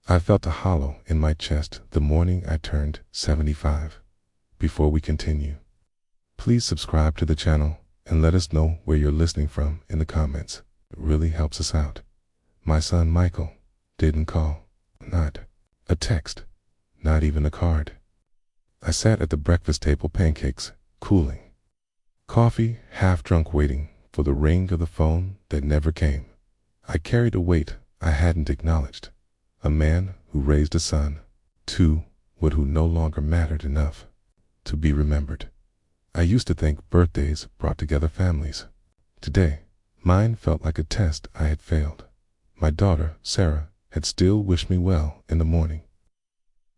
I felt a hollow in my chest the morning I turned 75. Before we continue, please subscribe to the channel and let us know where you're listening from in the comments. It really helps us out. My son Michael didn't call, not a text, not even a card. I sat at the breakfast table, pancakes cooling, coffee half drunk, waiting for the ring of the phone that never came. I carried a weight I hadn't acknowledged, a man who raised a son to what who no longer mattered enough to be remembered. I used to think birthdays brought together families. Today, mine felt like a test I had failed. My daughter, Sarah, had still wished me well in the morning.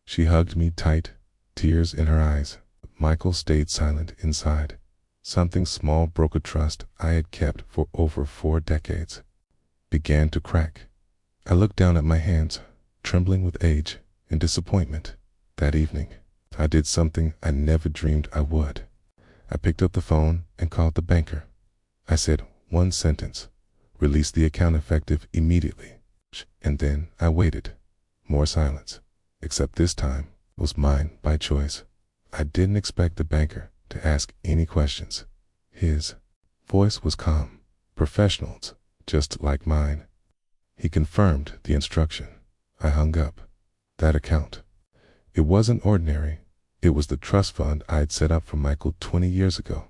She hugged me tight, tears in her eyes. Michael stayed silent inside. Something small broke a trust I had kept for over 4 decades. Began to crack. I looked down at my hands, trembling with age and disappointment. That evening, I did something I never dreamed I would. I picked up the phone and called the banker. I said one sentence, release the account effective immediately, and then I waited. More silence, except this time was mine by choice. I didn't expect the banker to ask any questions. His voice was calm, professional, just like mine. He confirmed the instruction. I hung up. That account. It wasn't ordinary. It was the trust fund I'd set up for Michael 20 years ago,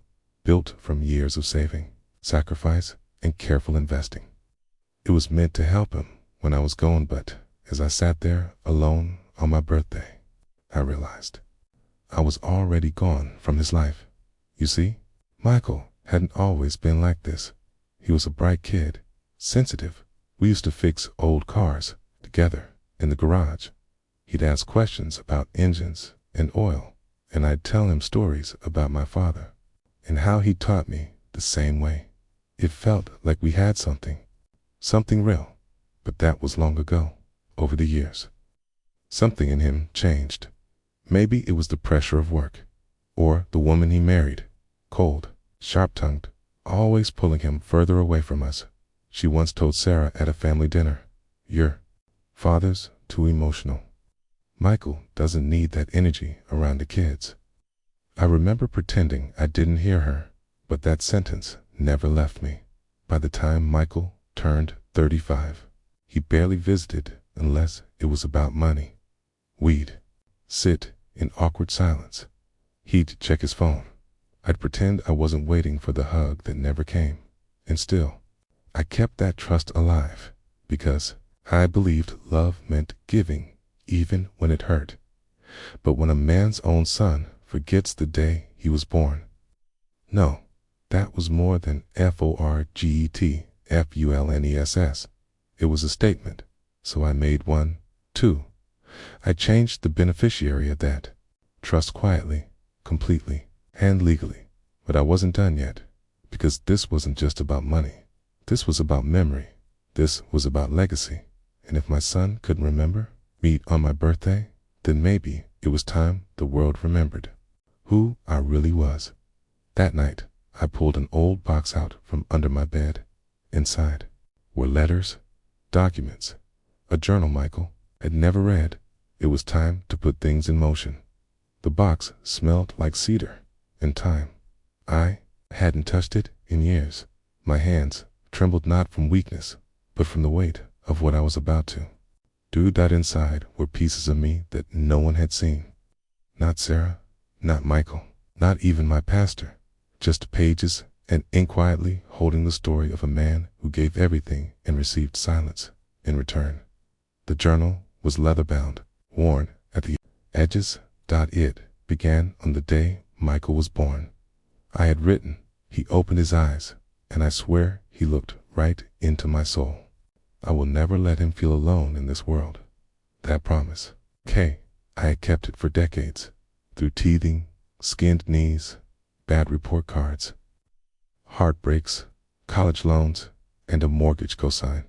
built from years of saving, sacrifice, and careful investing. It was meant to help him when I was gone, but as I sat there alone on my birthday, I realized I was already gone from his life. You see, Michael hadn't always been like this. He was a bright kid, sensitive. We used to fix old cars together in the garage. He'd ask questions about engines and oil, and I'd tell him stories about my father and how he taught me the same way. It felt like we had something real, but that was long ago. Over the years, something in him changed. Maybe it was the pressure of work, or the woman he married, cold, sharp-tongued, always pulling him further away from us. She once told Sarah at a family dinner, "Your father's too emotional. Michael doesn't need that energy around the kids." I remember pretending I didn't hear her, but that sentence never left me. By the time Michael turned 35, he barely visited unless it was about money. We'd sit in awkward silence. He'd check his phone. I'd pretend I wasn't waiting for the hug that never came. And still, I kept that trust alive because I believed love meant giving even when it hurt. But when a man's own son forgets the day he was born, no, that was more than forgetfulness. It was a statement, so I made one, too. I changed the beneficiary of that trust quietly, completely, and legally. But I wasn't done yet, because this wasn't just about money. This was about memory. This was about legacy. And if my son couldn't remember me on my birthday, then maybe it was time the world remembered who I really was. That night, I pulled an old box out from under my bed. Inside were letters, documents, a journal Michael had never read. It was time to put things in motion. The box smelled like cedar and thyme. I hadn't touched it in years. My hands trembled not from weakness, but from the weight of what I was about to do. That inside were pieces of me that no one had seen. Not Sarah, not Michael, not even my pastor. Just pages and ink quietly holding the story of a man who gave everything and received silence in return. The journal was leather-bound, worn at the edges. It began on the day Michael was born. I had written, he opened his eyes, and I swear he looked right into my soul. I will never let him feel alone in this world. That promise. I had kept it for decades, through teething, skinned knees, bad report cards, heartbreaks, college loans, and a mortgage cosign.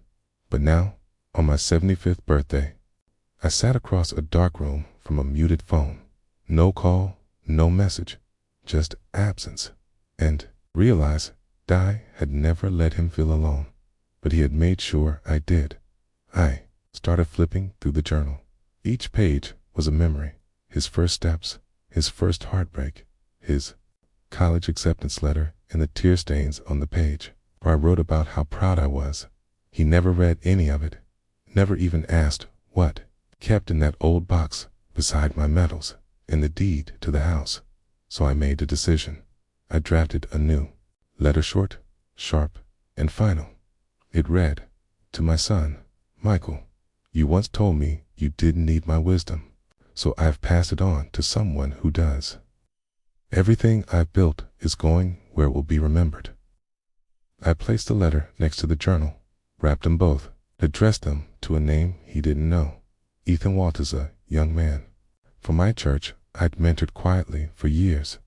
But now, on my 75th birthday, I sat across a dark room from a muted phone. No call, no message, just absence. And realized I had never let him feel alone, but he had made sure I did. I started flipping through the journal. Each page was a memory. His first steps, his first heartbreak, his college acceptance letter, and the tear stains on the page where I wrote about how proud I was. He never read any of it, never even asked what kept in that old box beside my medals and the deed to the house. So I made a decision. I drafted a new letter, short, sharp, and final. It read, "To my son, Michael, you once told me you didn't need my wisdom, so I've passed it on to someone who does. Everything I've built is going where it will be remembered." I placed the letter next to the journal, wrapped them both, addressed them to a name he didn't know. Ethan Walters, a young man from my church I'd mentored quietly for years.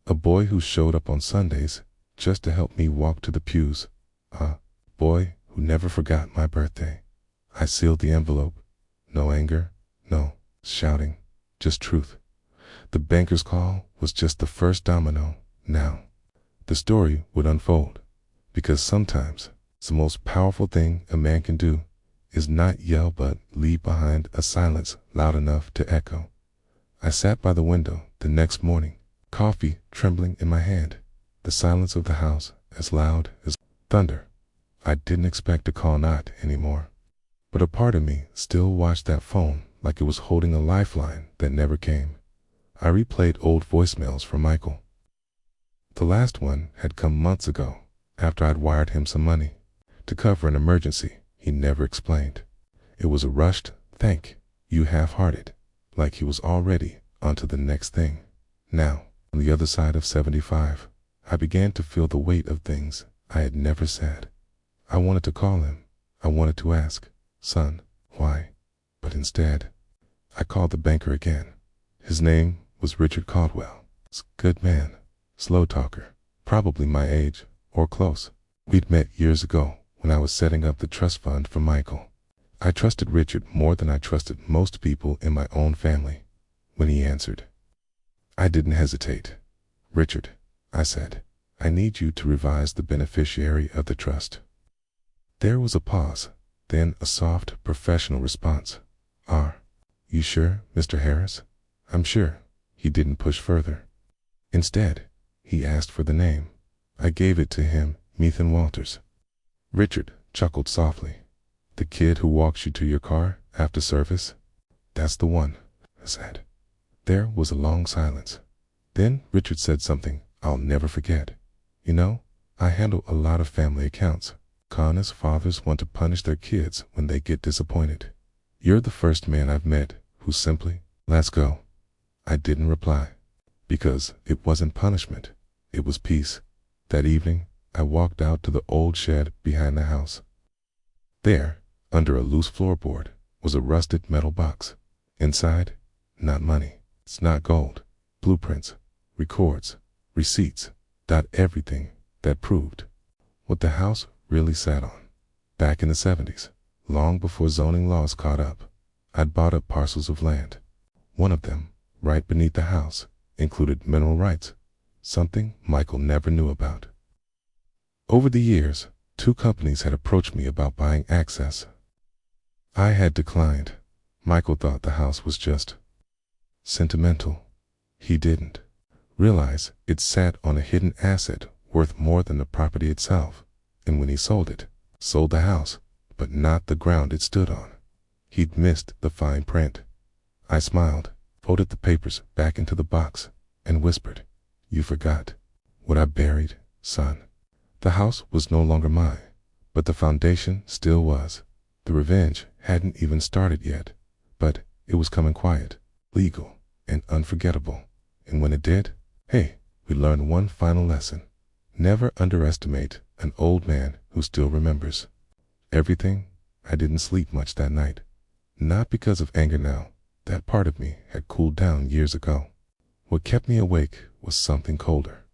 A boy who showed up on Sundays just to help me walk to the pews. A boy who never forgot my birthday. I sealed the envelope. No anger, no shouting, just truth. The banker's call was just the first domino. Now, the story would unfold, because sometimes the most powerful thing a man can do is not yell but leave behind a silence loud enough to echo. I sat by the window the next morning, coffee trembling in my hand, the silence of the house as loud as thunder. I didn't expect a call, not anymore. But a part of me still watched that phone like it was holding a lifeline that never came. I replayed old voicemails from Michael. The last one had come months ago, after I'd wired him some money to cover an emergency he never explained. It was a rushed "thank you" half-hearted, like he was already onto the next thing. Now, on the other side of 75, I began to feel the weight of things I had never said. I wanted to call him. I wanted to ask, "Son, why?" But instead, I called the banker again. His name was Richard Caldwell. Good man, slow talker, probably my age or close. We'd met years ago when I was setting up the trust fund for Michael. I trusted Richard more than I trusted most people in my own family. When he answered, I didn't hesitate. "Richard," I said, "I need you to revise the beneficiary of the trust." There was a pause, then a soft, professional response. "Are you sure, Mr. Harris?" "I'm sure." He didn't push further. Instead, he asked for the name. I gave it to him, Ethan Walters. Richard chuckled softly. "The kid who walks you to your car after service?" "That's the one," I said. There was a long silence. Then Richard said something I'll never forget. "You know, I handle a lot of family accounts. Honest fathers want to punish their kids when they get disappointed. You're the first man I've met who simply, 'Let's go.'" I didn't reply, because it wasn't punishment. It was peace. That evening, I walked out to the old shed behind the house. There, under a loose floorboard, was a rusted metal box. Inside, not money. It's not gold. Blueprints, records, receipts, everything that proved what the house really sat on. Back in the 70s, long before zoning laws caught up, I'd bought up parcels of land. One of them, right beneath the house, included mineral rights, something Michael never knew about. Over the years, 2 companies had approached me about buying access. I had declined. Michael thought the house was just sentimental. He didn't realize it sat on a hidden asset worth more than the property itself, and when he sold the house, but not the ground it stood on. He'd missed the fine print. I smiled, folded the papers back into the box, and whispered, "You forgot what I buried, son." The house was no longer mine, but the foundation still was. The revenge hadn't even started yet, but it was coming quiet, legal, and unforgettable. And when it did, hey, we learned one final lesson. Never underestimate an old man who still remembers everything. I didn't sleep much that night. Not because of anger now. That part of me had cooled down years ago. What kept me awake was something colder.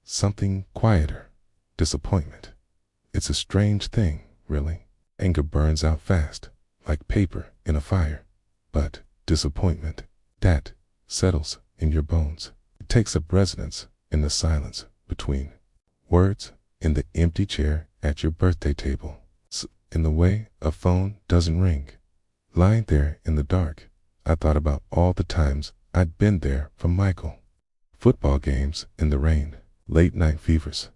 Something quieter. Disappointment. It's a strange thing, really. Anger burns out fast, like paper in a fire. But disappointment, that settles in your bones. It takes up residence in the silence between words, in the empty chair at your birthday table, in the way a phone doesn't ring, Lying there in the dark, I thought about all the times I'd been there for Michael. Football games in the rain, late night fevers.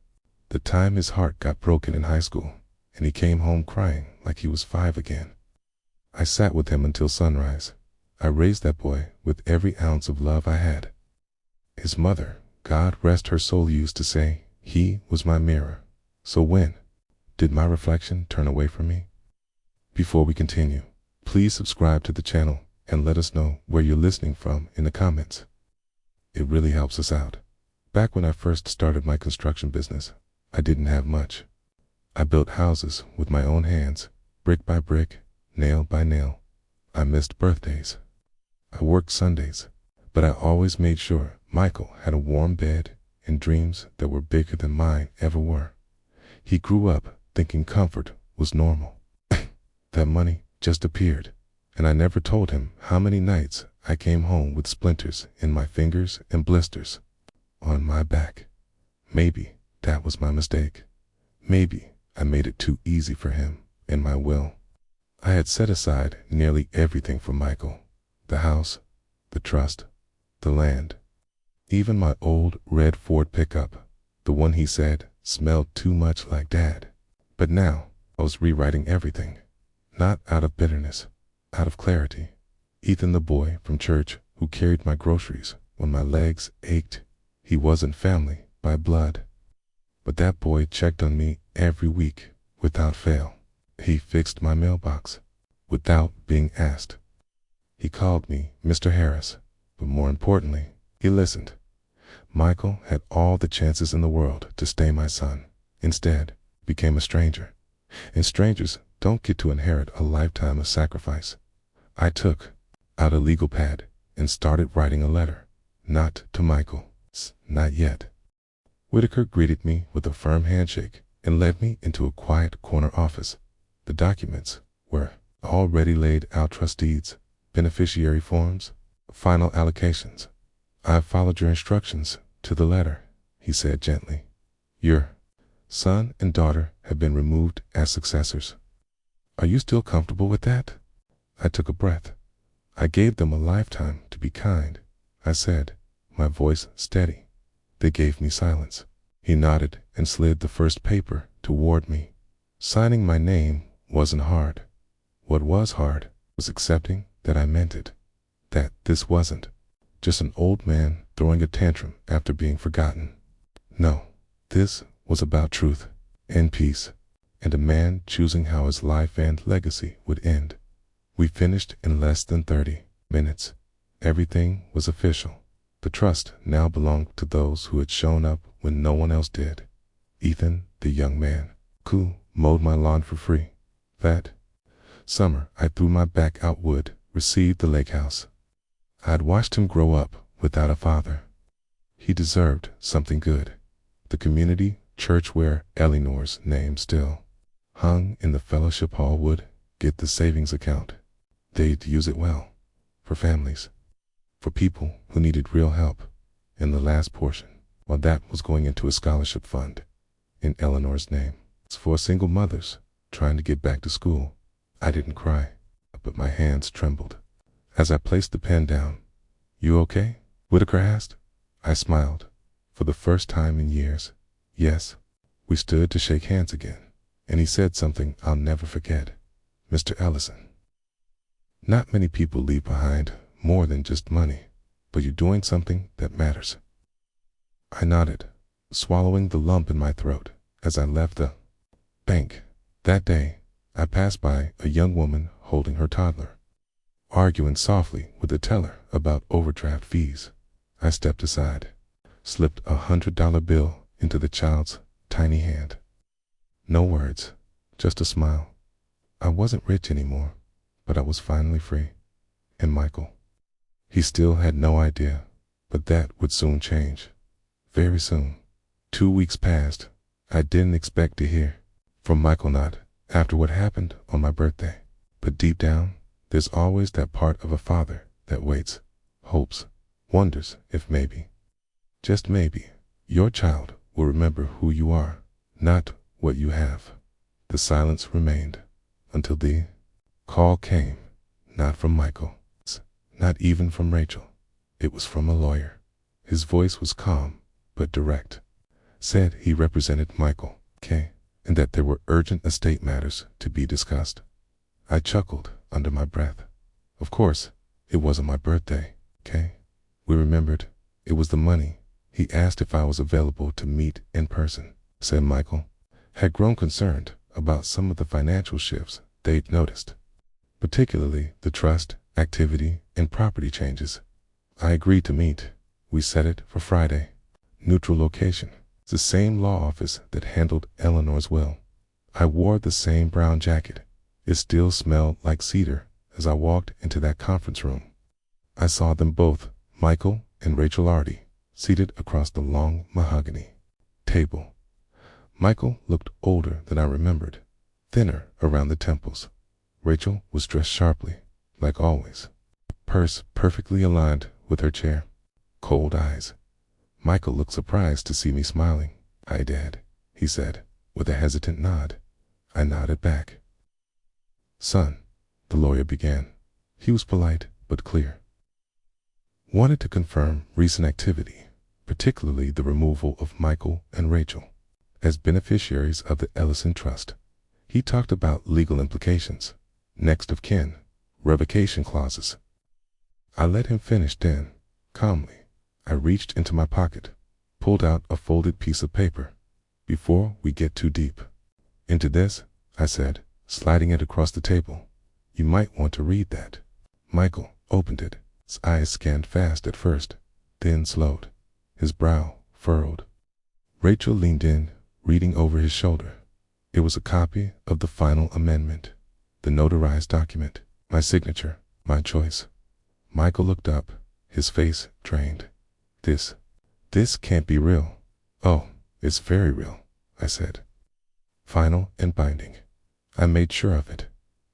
The time his heart got broken in high school and he came home crying like he was 5 again. I sat with him until sunrise. I raised that boy with every ounce of love I had. His mother, God rest her soul, used to say he was my mirror. So when did my reflection turn away from me? Before we continue, please subscribe to the channel and let us know where you're listening from in the comments. It really helps us out. Back when I first started my construction business, I didn't have much. I built houses with my own hands, brick by brick, nail by nail. I missed birthdays. I worked Sundays, but I always made sure Michael had a warm bed and dreams that were bigger than mine ever were. He grew up thinking comfort was normal. That money just appeared, and I never told him how many nights I came home with splinters in my fingers and blisters on my back. Maybe that was my mistake. Maybe I made it too easy for him and my will. I had set aside nearly everything for Michael: the house, the trust, the land, even my old red Ford pickup, the one he said smelled too much like Dad. But now I was rewriting everything, not out of bitterness, out of clarity. Ethan, the boy from church who carried my groceries when my legs ached, he wasn't family by blood, but that boy checked on me every week without fail. He fixed my mailbox without being asked. He called me Mr. Harris, but more importantly, he listened. Michael had all the chances in the world to stay my son. Instead, became a stranger. And strangers don't get to inherit a lifetime of sacrifice. I took out a legal pad and started writing a letter. Not to Michael. Not yet. Whitaker greeted me with a firm handshake and led me into a quiet corner office. The documents were already laid out: trust deeds, beneficiary forms, final allocations. "I've followed your instructions to the letter," he said gently. "Your son and daughter have been removed as successors. Are you still comfortable with that?" I took a breath. "I gave them a lifetime to be kind," I said, my voice steady. They gave me silence. He nodded and slid the first paper toward me. Signing my name wasn't hard. What was hard was accepting that I meant it, that this wasn't just an old man throwing a tantrum after being forgotten. No, this was about truth and peace, and a man choosing how his life and legacy would end. We finished in less than 30 minutes. Everything was official. The trust now belonged to those who had shown up when no one else did. Ethan, the young man who mowed my lawn for free. That summer I threw my back out wood, received the lake house. I had watched him grow up without a father. He deserved something good. The community church where Eleanor's name still hung in the fellowship hall would get the savings account. They'd use it well, for families, for people who needed real help. In the last portion, while that was going into a scholarship fund in Eleanor's name, it's for single mothers trying to get back to school. I didn't cry, but my hands trembled as I placed the pen down. "You okay?" Whitaker asked. I smiled. For the first time in years. "Yes." We stood to shake hands again, and he said something I'll never forget. "Mr. Ellison, not many people leave behind more than just money, but you're doing something that matters." I nodded, swallowing the lump in my throat as I left the bank. That day, I passed by a young woman holding her toddler, arguing softly with the teller about overdraft fees. I stepped aside, slipped a $100 bill into the child's tiny hand. No words, just a smile. I wasn't rich anymore, but I was finally free. And Michael, he still had no idea, but that would soon change. Very soon. 2 weeks passed. I didn't expect to hear from Michael, not after what happened on my birthday. But deep down, there's always that part of a father that waits, hopes, wonders if maybe, just maybe, your child will remember who you are, not what you have. The silence remained until the call came. Not from Michael. Not even from Rachel. It was from a lawyer. His voice was calm, but direct. Said he represented Michael, K., and that there were urgent estate matters to be discussed. I chuckled under my breath. Of course, it wasn't my birthday, K. We remembered. It was the money. He asked if I was available to meet in person, said Michael. Had grown concerned about some of the financial shifts they'd noticed, particularly the trust, activity, and property changes. I agreed to meet. We set it for Friday. Neutral location. It's the same law office that handled Eleanor's will. I wore the same brown jacket. It still smelled like cedar as I walked into that conference room. I saw them both, Michael and Rachel Artie, seated across the long mahogany table. Michael looked older than I remembered, thinner around the temples. Rachel was dressed sharply, like always, purse perfectly aligned with her chair. Cold eyes. Michael looked surprised to see me smiling. "Hi, Dad," he said, with a hesitant nod. I nodded back. "Son," the lawyer began. He was polite but clear. Wanted to confirm recent activity, particularly the removal of Michael and Rachel as beneficiaries of the Ellison Trust. He talked about legal implications, next of kin, revocation clauses. I let him finish then, calmly. I reached into my pocket, pulled out a folded piece of paper. "Before we get too deep into this," I said, sliding it across the table, "you might want to read that." Michael opened it. His eyes scanned fast at first, then slowed. His brow furrowed. Rachel leaned in, reading over his shoulder. It was a copy of the final amendment, the notarized document, my signature, my choice. Michael looked up, his face drained. This can't be real." "Oh, it's very real," I said. "Final and binding." I made sure of it.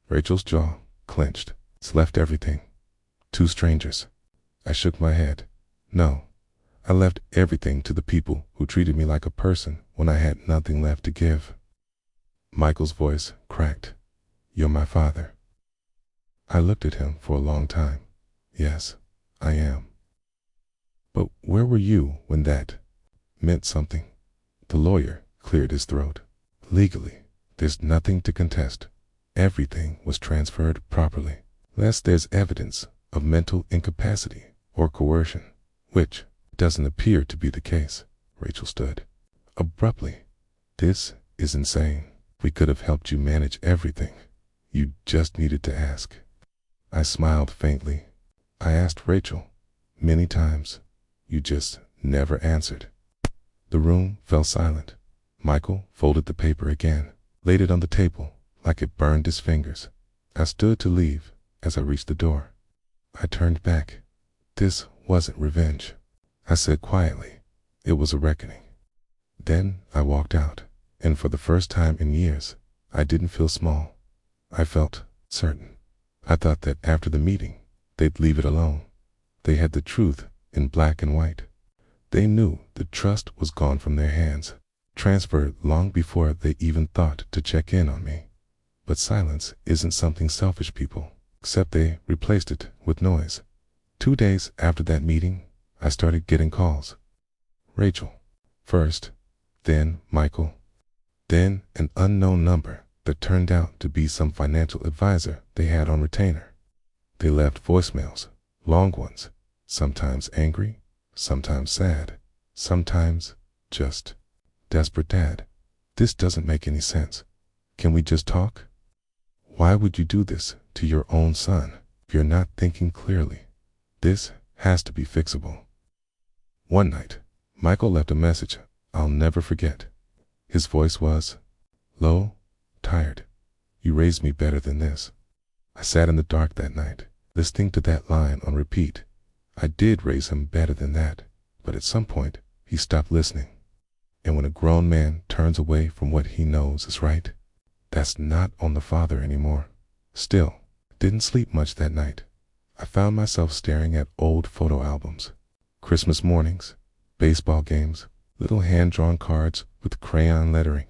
Rachel's jaw clenched. "It's left everything. Two strangers." I shook my head. "No, I left everything to the people who treated me like a person when I had nothing left to give." Michael's voice cracked. "You're my father." I looked at him for a long time. "Yes, I am." "But where were you when that meant something?" The lawyer cleared his throat. "Legally, there's nothing to contest. Everything was transferred properly, lest there's evidence of mental incapacity or coercion, which doesn't appear to be the case." Rachel stood abruptly. "This is insane. We could have helped you manage everything. You just needed to ask." I smiled faintly. "I asked Rachel many times. You just never answered." The room fell silent. Michael folded the paper again, laid it on the table like it burned his fingers. I stood to leave as I reached the door. I turned back. "This wasn't revenge," I said quietly. "It was a reckoning." Then I walked out, and for the first time in years, I didn't feel small. I felt certain. I thought that after the meeting, they'd leave it alone. They had the truth in black and white. They knew the trust was gone from their hands, transferred long before they even thought to check in on me. But silence isn't something selfish people, except they replaced it with noise. 2 days after that meeting, I started getting calls. Rachel first, then Michael, then an unknown number that turned out to be some financial advisor they had on retainer. They left voicemails, long ones, sometimes angry, sometimes sad, sometimes just, "Desperate Dad, this doesn't make any sense. Can we just talk? Why would you do this to your own son if you're not thinking clearly? This has to be fixable." One night, Michael left a message I'll never forget. His voice was low, tired. "You raised me better than this." I sat in the dark that night, listening to that line on repeat. I did raise him better than that, but at some point, he stopped listening. And when a grown man turns away from what he knows is right, that's not on the father anymore. Still, didn't sleep much that night. I found myself staring at old photo albums, Christmas mornings, baseball games, little hand-drawn cards with crayon lettering,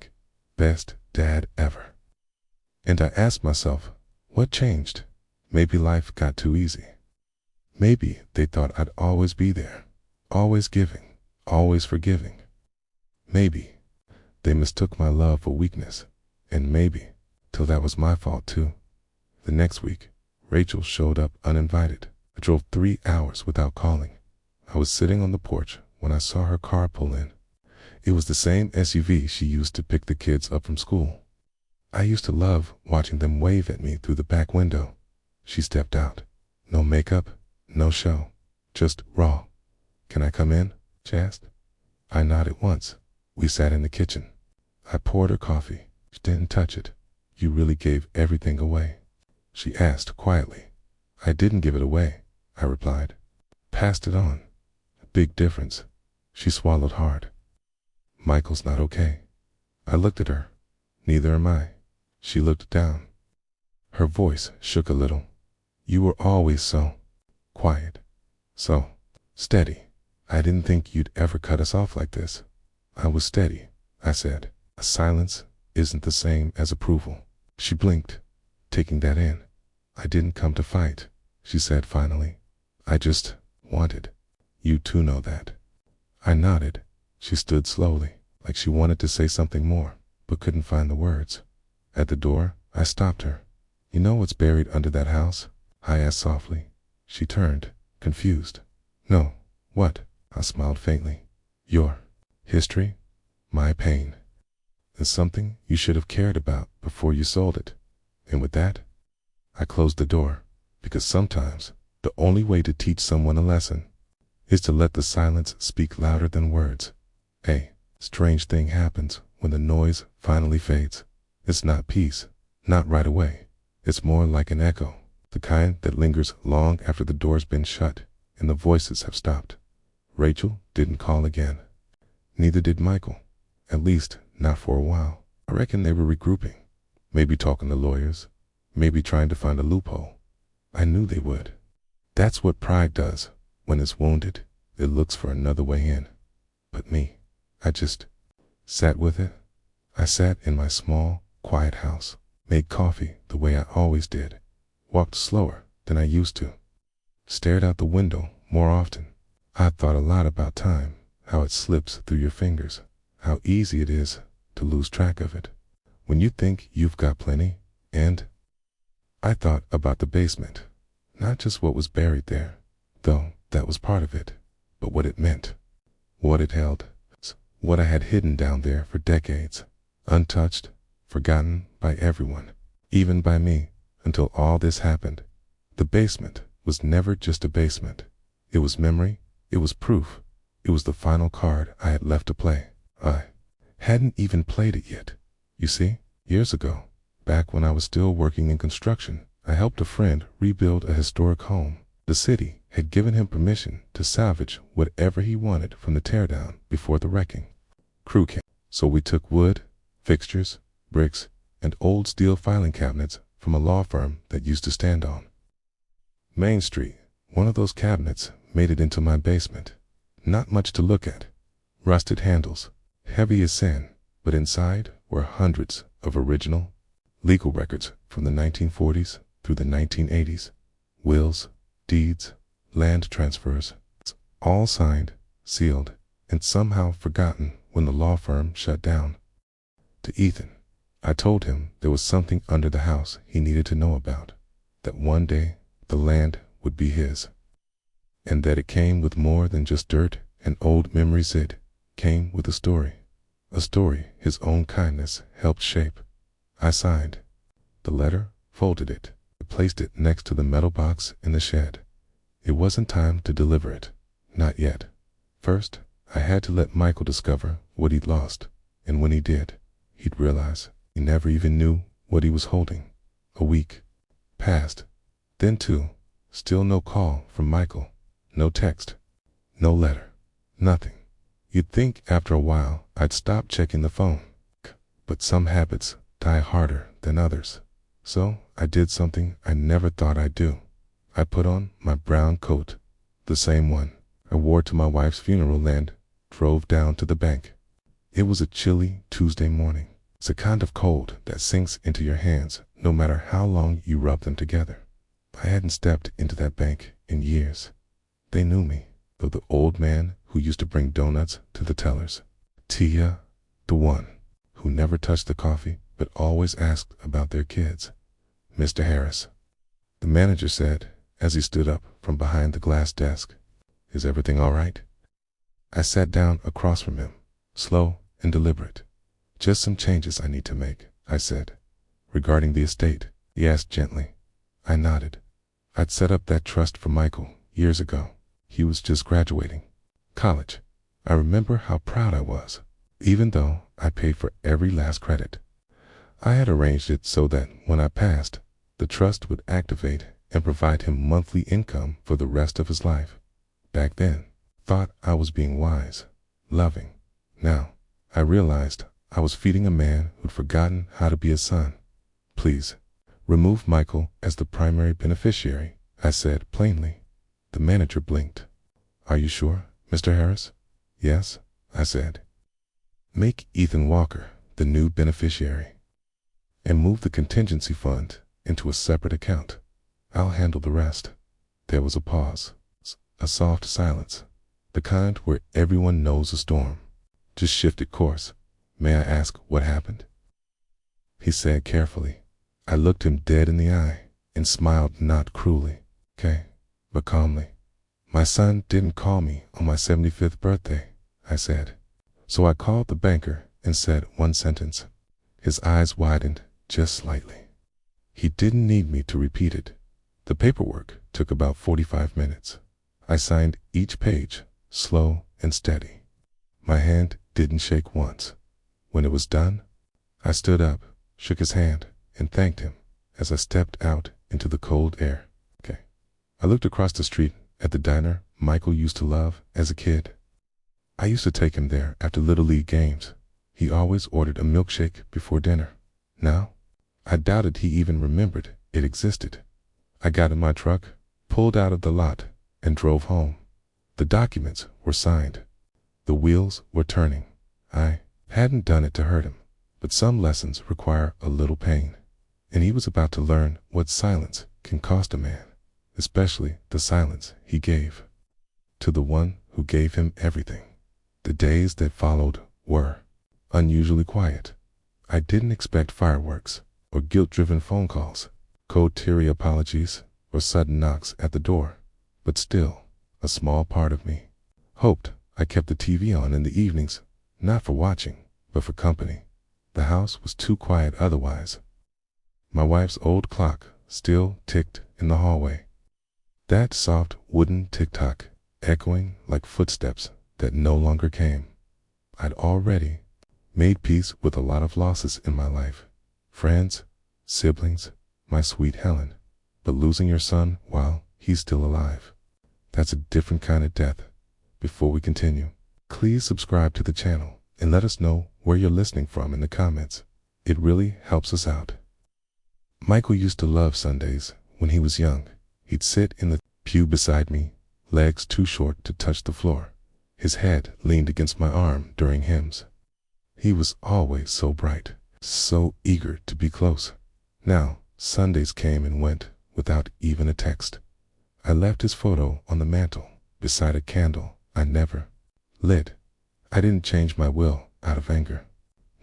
"Best Dad Ever." And I asked myself, what changed? Maybe life got too easy. Maybe they thought I'd always be there, always giving, always forgiving. Maybe they mistook my love for weakness, and maybe till that was my fault too. The next week, Rachel showed up uninvited. I drove 3 hours without calling. I was sitting on the porch when I saw her car pull in. It was the same SUV she used to pick the kids up from school. I used to love watching them wave at me through the back window. She stepped out. No makeup, no show, just raw. "Can I come in?" she asked. I nodded once. We sat in the kitchen. I poured her coffee. She didn't touch it. "You really gave everything away?" she asked quietly. "I didn't give it away," I replied. "Passed it on." "Big difference." She swallowed hard. "Michael's not okay." I looked at her. "Neither am I." She looked down. Her voice shook a little. "You were always so quiet, so steady. I didn't think you'd ever cut us off like this." "I was steady," I said. "A silence isn't the same as approval." She blinked, taking that in. "I didn't come to fight," she said finally. "I just wanted you to know that." I nodded. She stood slowly, like she wanted to say something more, but couldn't find the words. At the door, I stopped her. "You know what's buried under that house?" I asked softly. She turned, confused. "No, what?" I smiled faintly. "Your history, my pain. It's something you should have cared about before you sold it." And with that, I closed the door, because sometimes the only way to teach someone a lesson is to let the silence speak louder than words. A strange thing happens when the noise finally fades. It's not peace, not right away. It's more like an echo, the kind that lingers long after the door's been shut and the voices have stopped. Rachel didn't call again. Neither did Michael, at least not for a while. I reckon they were regrouping, maybe talking to lawyers, maybe trying to find a loophole. I knew they would. That's what pride does. When it's wounded, it looks for another way in. But me, I just sat with it. I sat in my small, quiet house, made coffee the way I always did, walked slower than I used to, stared out the window more often. I thought a lot about time, how it slips through your fingers, how easy it is to lose track of it when you think you've got plenty. And I thought about the basement, not just what was buried there, though that was part of it, but what it meant, what it held, what I had hidden down there for decades, untouched, forgotten by everyone, even by me, until all this happened. The basement was never just a basement. It was memory, it was proof, it was the final card I had left to play. I hadn't even played it yet. You see, years ago, back when I was still working in construction, I helped a friend rebuild a historic home. The city had given him permission to salvage whatever he wanted from the teardown before the wrecking crew came. So we took wood, fixtures, bricks, and old steel filing cabinets from a law firm that used to stand on Main Street. One of those cabinets made it into my basement. Not much to look at. Rusted handles, heavy as sin, but inside were hundreds of original legal records from the 1940s through the 1980s. Wills, deeds, land transfers, all signed, sealed, and somehow forgotten when the law firm shut down. To Ethan, I told him there was something under the house he needed to know about, that one day the land would be his, and that it came with more than just dirt and old memories. It came with a story his own kindness helped shape. I signed the letter, folded it, and placed it next to the metal box in the shed. It wasn't time to deliver it, not yet. First, I had to let Michael discover what he'd lost, and when he did, he'd realize he never even knew what he was holding. A week passed. Then two. Still no call from Michael. No text. No letter. Nothing. You'd think after a while I'd stop checking the phone. But some habits die harder than others. So I did something I never thought I'd do. I put on my brown coat, the same one I wore to my wife's funeral, and drove down to the bank. It was a chilly Tuesday morning. It's a kind of cold that sinks into your hands no matter how long you rub them together. I hadn't stepped into that bank in years. They knew me, though the old man who used to bring donuts to the tellers. Tia, the one who never touched the coffee but always asked about their kids. Mr. Harris, the manager said as he stood up from behind the glass desk. Is everything all right? I sat down across from him, slow and deliberate. Just some changes I need to make, I said. Regarding the estate, he asked gently. I nodded. I'd set up that trust for Michael years ago. He was just graduating college. I remember how proud I was, even though I paid for every last credit. I had arranged it so that when I passed, the trust would activate and provide him monthly income for the rest of his life. Back then, thought I was being wise, loving. Now, I realized I was feeding a man who'd forgotten how to be a son. Please, remove Michael as the primary beneficiary, I said plainly. The manager blinked. Are you sure, Mr. Harris? Yes, I said. Make Ethan Walker the new beneficiary and move the contingency fund into a separate account. I'll handle the rest. There was a pause, a soft silence, the kind where everyone knows a storm just shifted course. May I ask what happened? He said carefully. I looked him dead in the eye and smiled, not cruelly, okay, but calmly. My son didn't call me on my 75th birthday, I said. So I called the banker and said one sentence. His eyes widened just slightly. He didn't need me to repeat it. The paperwork took about 45 minutes. I signed each page, slow and steady. My hand didn't shake once. When it was done, I stood up, shook his hand, and thanked him as I stepped out into the cold air. Okay. I looked across the street at the diner Michael used to love as a kid. I used to take him there after Little League games. He always ordered a milkshake before dinner. Now, I doubted he even remembered it existed. I got in my truck, pulled out of the lot, and drove home. The documents were signed. The wheels were turning. I hadn't done it to hurt him, but some lessons require a little pain. And he was about to learn what silence can cost a man, especially the silence he gave to the one who gave him everything. The days that followed were unusually quiet. I didn't expect fireworks or guilt-driven phone calls, cold teary apologies, or sudden knocks at the door. But still, a small part of me hoped I kept the TV on in the evenings, not for watching, but for company. The house was too quiet otherwise. My wife's old clock still ticked in the hallway. That soft wooden tick-tock, echoing like footsteps that no longer came. I'd already made peace with a lot of losses in my life. Friends, siblings, my sweet Helen. But losing your son while he's still alive, that's a different kind of death. Before we continue, please subscribe to the channel and let us know where you're listening from in the comments. It really helps us out. Michael used to love Sundays when he was young. He'd sit in the pew beside me, legs too short to touch the floor. His head leaned against my arm during hymns. He was always so bright, so eager to be close. Now, Sundays came and went without even a text. I left his photo on the mantel beside a candle I never lit. I didn't change my will out of anger.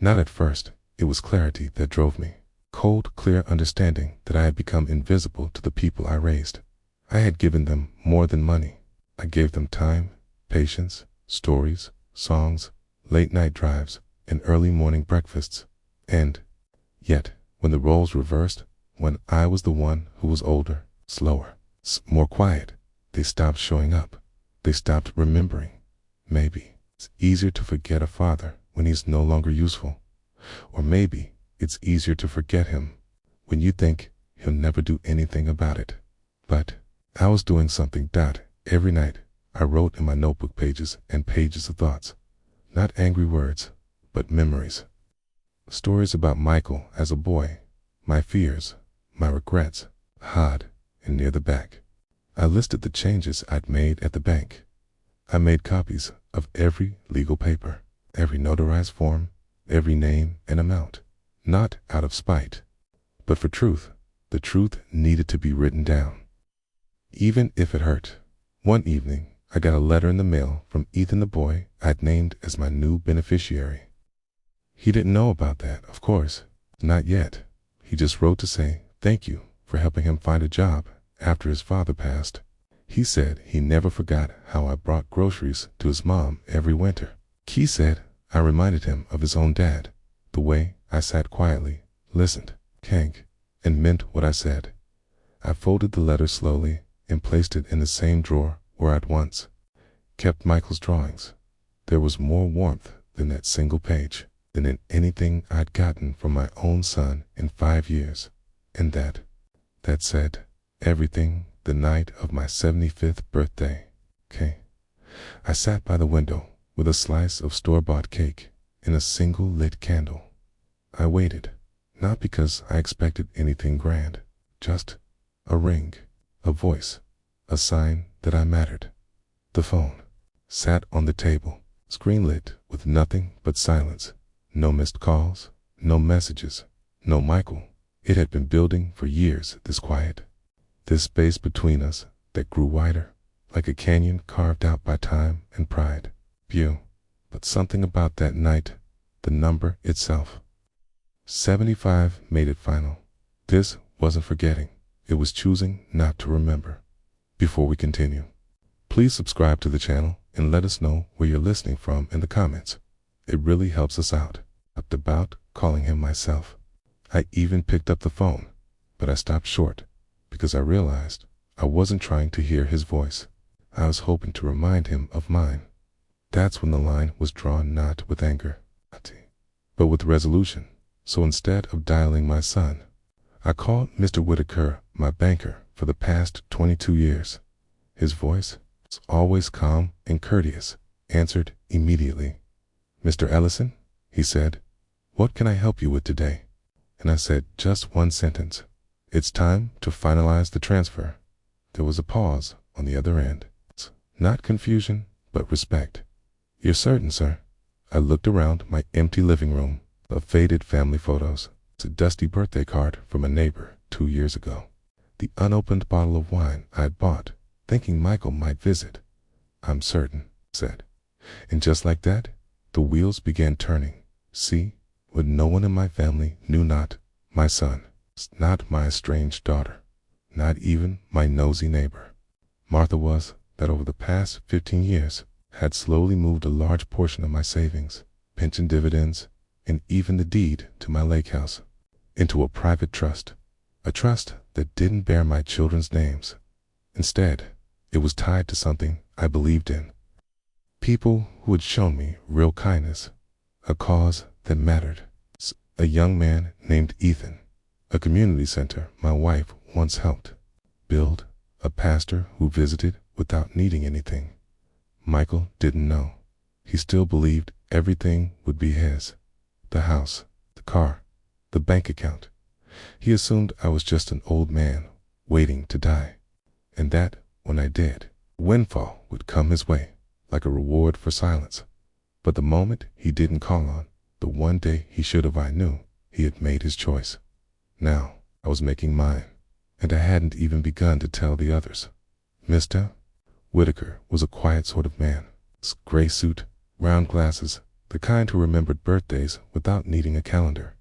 Not at first. It was clarity that drove me. Cold, clear understanding that I had become invisible to the people I raised. I had given them more than money. I gave them time, patience, stories, songs, late-night drives, and early morning breakfasts. And yet, when the roles reversed, when I was the one who was older, slower, more quiet, they stopped showing up. They stopped remembering. Maybe it's easier to forget a father when he's no longer useful. Or maybe it's easier to forget him when you think he'll never do anything about it. But I was doing something. Every night I wrote in my notebook pages and pages of thoughts. Not angry words, but memories. Stories about Michael as a boy, my fears, my regrets, hard and near the back. I listed the changes I'd made at the bank. I made copies of every legal paper, every notarized form, every name and amount, not out of spite, but for truth. The truth needed to be written down, even if it hurt. One evening, I got a letter in the mail from Ethan, the boy I'd named as my new beneficiary. He didn't know about that, of course. Not yet. He just wrote to say thank you for helping him find a job after his father passed. He said he never forgot how I brought groceries to his mom every winter. He said I reminded him of his own dad, the way I sat quietly, listened, and meant what I said. I folded the letter slowly and placed it in the same drawer where I'd once kept Michael's drawings. There was more warmth than that single page, than in anything I'd gotten from my own son in 5 years. And that said everything the night of my 75th birthday. I sat by the window with a slice of store-bought cake and a single lit candle. I waited, not because I expected anything grand, just a ring, a voice, a sign that I mattered. The phone sat on the table, screen lit with nothing but silence. No missed calls, no messages, no Michael. It had been building for years, this quiet, this space between us that grew wider, like a canyon carved out by time and pride. But something about that night, the number itself, 75, made it final. This wasn't forgetting, it was choosing not to remember. Before we continue, please subscribe to the channel and let us know where you're listening from in the comments. It really helps us out. About calling him myself. I even picked up the phone, but I stopped short because I realized I wasn't trying to hear his voice. I was hoping to remind him of mine. That's when the line was drawn, not with anger, but with resolution. So instead of dialing my son, I called Mr. Whitaker, my banker for the past 22 years. His voice, always calm and courteous, answered immediately. "Mr. Ellison," he said, "what can I help you with today?" And I said just one sentence. "It's time to finalize the transfer." There was a pause on the other end. Not confusion, but respect. "You're certain, sir?" I looked around my empty living room, the faded family photos, a dusty birthday card from a neighbor 2 years ago, the unopened bottle of wine I had bought, thinking Michael might visit. "I'm certain," I said. And just like that, the wheels began turning. See, what no one in my family knew, not my son, not my estranged daughter, not even my nosy neighbor. Martha was that over the past 15 years had slowly moved a large portion of my savings, pension dividends, and even the deed to my lake house into a private trust, a trust that didn't bear my children's names. Instead, it was tied to something I believed in, people who had shown me real kindness, a cause that mattered. A young man named Ethan, a community center my wife once helped build, a pastor who visited without needing anything. Michael didn't know. He still believed everything would be his. The house, the car, the bank account. He assumed I was just an old man waiting to die, and that when I did, windfall would come his way like a reward for silence. But the moment he didn't call on, the one day he should have, I knew he had made his choice. Now I was making mine, and I hadn't even begun to tell the others. Mr. Whitaker was a quiet sort of man. Gray suit, round glasses, the kind who remembered birthdays without needing a calendar.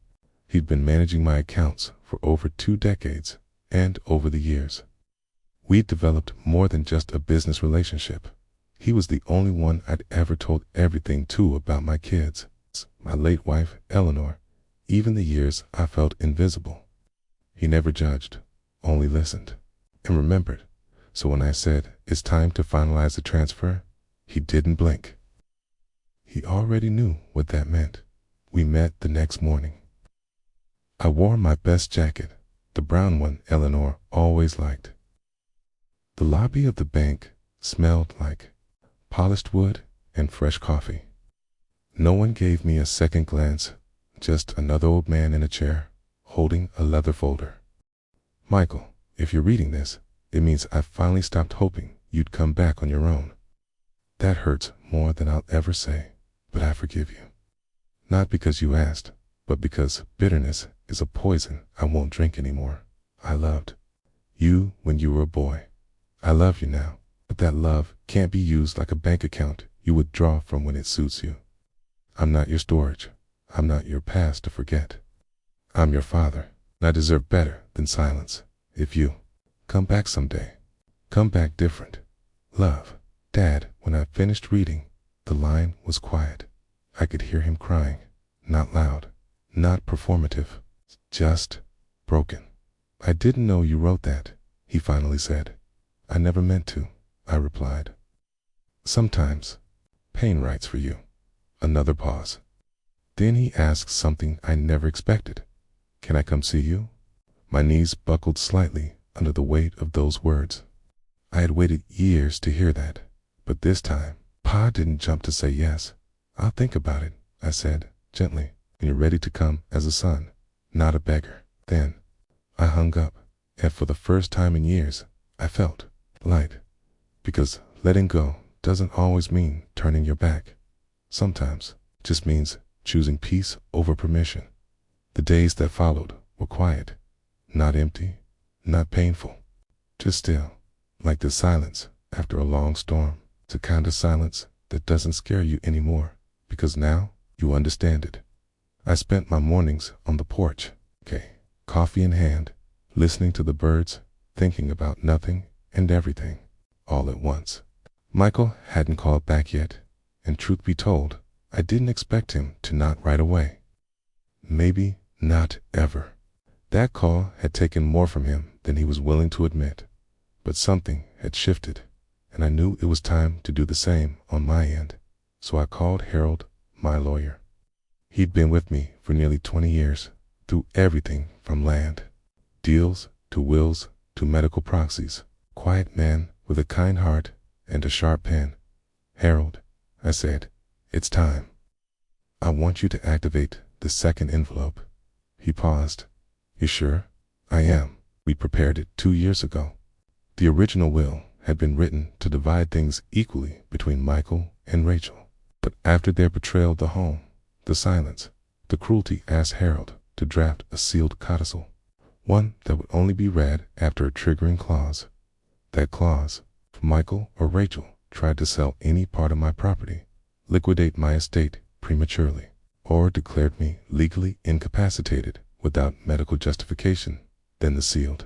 He'd been managing my accounts for over 2 decades, and over the years, we'd developed more than just a business relationship. He was the only one I'd ever told everything to about my kids, my late wife, Eleanor, even the years I felt invisible. He never judged, only listened, and remembered. So when I said, "It's time to finalize the transfer," he didn't blink. He already knew what that meant. We met the next morning. I wore my best jacket, the brown one Eleanor always liked. The lobby of the bank smelled like polished wood and fresh coffee. No one gave me a second glance, just another old man in a chair, holding a leather folder. "Michael, if you're reading this, it means I finally stopped hoping you'd come back on your own. That hurts more than I'll ever say, but I forgive you. Not because you asked, but because bitterness is a poison I won't drink anymore. I loved you when you were a boy. I love you now, but that love can't be used like a bank account you withdraw from when it suits you. I'm not your storage. I'm not your past to forget. I'm your father, and I deserve better than silence. If you come back someday, come back different. Love, Dad. When I finished reading, the line was quiet. I could hear him crying, not loud, not performative, just broken. I didn't know you wrote that, he finally said. I never meant to, I replied. Sometimes, pain writes for you. Another pause. Then he asked something I never expected. Can I come see you? My knees buckled slightly under the weight of those words. I had waited years to hear that, but this time, Pa didn't jump to say yes. I'll think about it, I said, gently, when you're ready to come as a son, not a beggar. Then, I hung up, and for the first time in years, I felt light. Because letting go doesn't always mean turning your back. Sometimes it just means choosing peace over permission. The days that followed were quiet, not empty, not painful, just still, like the silence after a long storm. It's a kind of silence that doesn't scare you anymore, because now you understand it. I spent my mornings on the porch, coffee in hand, listening to the birds, thinking about nothing and everything, all at once. Michael hadn't called back yet, and truth be told, I didn't expect him to not right away. Maybe not ever. That call had taken more from him than he was willing to admit, but something had shifted, and I knew it was time to do the same on my end. So I called Harold, my lawyer. He'd been with me for nearly 20 years, through everything from land deals to wills to medical proxies. Quiet man with a kind heart and a sharp pen. Harold, I said, it's time. I want you to activate the second envelope. He paused. You sure? I am. We prepared it 2 years ago. The original will had been written to divide things equally between Michael and Rachel. But after their betrayal of the home, the silence, the cruelty, asked Harold to draft a sealed codicil, one that would only be read after a triggering clause. That clause, if Michael or Rachel tried to sell any part of my property, liquidate my estate prematurely, or declared me legally incapacitated without medical justification, then the sealed